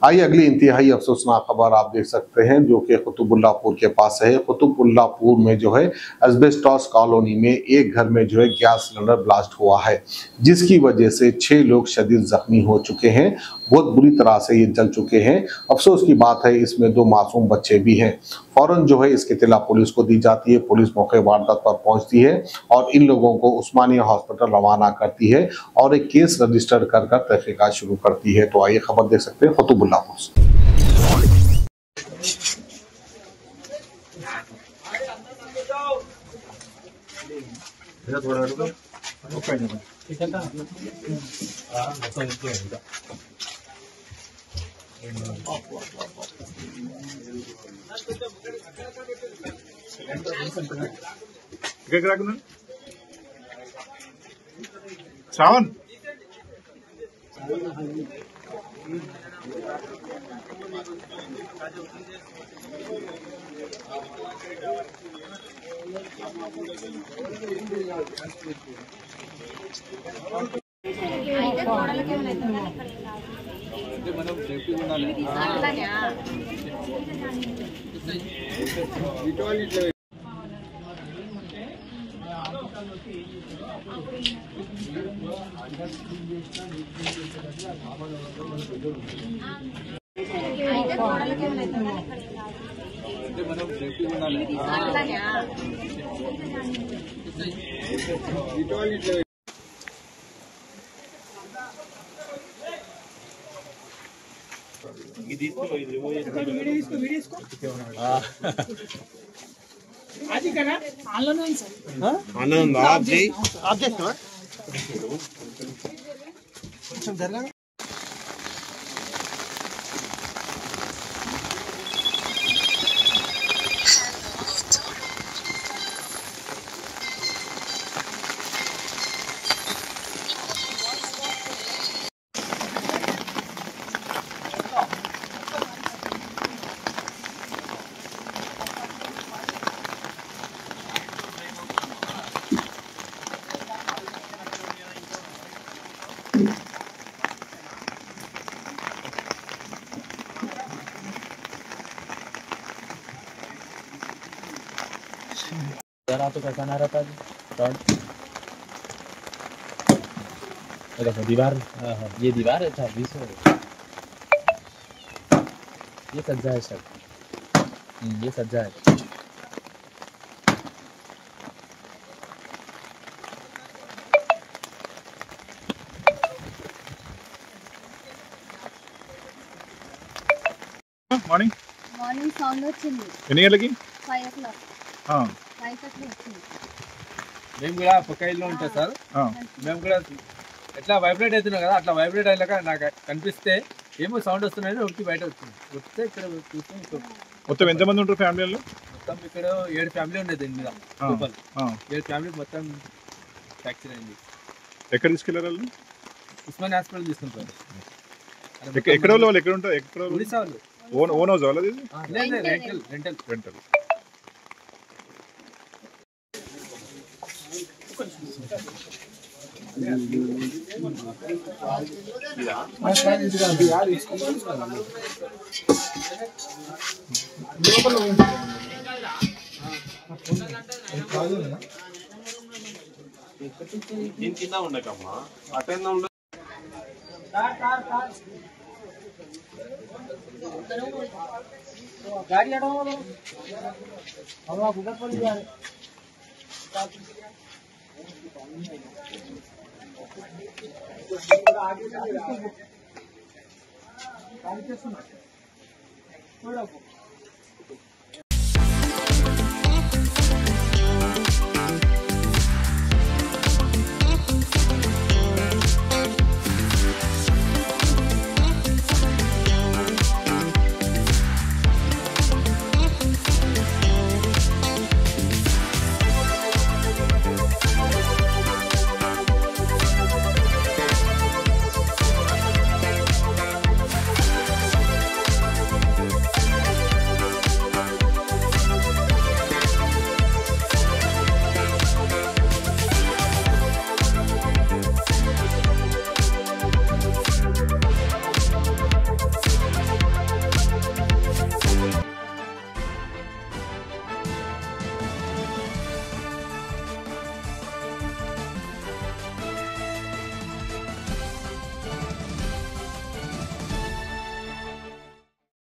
आइए अगली इंतहाई अफसोसनाक खबर आप देख सकते हैं जो कि कुतुबुल्लाहपुर के पास है। कुतुबुल्लाहपुर में जो है एस्बेस्टॉस कॉलोनी में एक घर में जो है गैस सिलेंडर ब्लास्ट हुआ है, जिसकी वजह से 6 लोग शदीद जख्मी हो चुके हैं। बहुत बुरी तरह से ये जल चुके हैं। अफसोस की बात है इसमें 2 मासूम बच्चे भी हैं। फौरन जो है इसकी इत्तला पुलिस को दी जाती है। पुलिस मौके वारदात पर पहुंचती है और इन लोगों को उस्मानिया हॉस्पिटल रवाना करती है और एक केस रजिस्टर कर तहकीकात शुरू करती है। तो आइए खबर देख सकते हैं कुतुबुल्लाहपुर से। श्रावण आनंद आप जी जरा तो कैसा ना रहता है देखो दीवार। ये दीवार है 26 ये सज्जा है सर। ये सज्जा है। మార్నింగ్ సౌండ్ వచ్చింది. ఎన్ని గంటలకి? 5 o'clock. 5:30 వచ్చింది. మేము కూడా పక్క ఇల్లు ఉంటాం సార్. మేము కూడా ఎట్లా వైబ్రేట్ అవుతున్నాం కదా, అట్లా వైబ్రేట్ అయ్యాక నాకు కనిపిస్తే ఏమో సౌండ్ వస్తున్నాయని ఒకటి బయట వచ్చింది. వస్తే ఇక్కడ చూస్తే మొత్తం ఎంతమంది ఉంటారు ఫ్యామిలీలో? మొత్తం ఇక్కడ 7 ఫ్యామిలీ ఉండేది దీని మీద. 7 ఫ్యామిలీ మొత్తం ఫ్రాక్చర్ అయింది. ఎక్కడ తీసుకెళ్లారు? ఉస్మాన్ హాస్పిటల్ తీసుకుంటారు. ఎక్కడ వాళ్ళు ఎక్కడ ఉంటారు? ఎక్కడ ఒడిశా వాళ్ళు. ఓన్ హౌస్ వాళ్ళది? రెంటల్. దీని కింద ఉండకమ్మా అటెండ్ ఉండ गाड़ी हटाओ हम आप उधर पड़ जा रहे आगे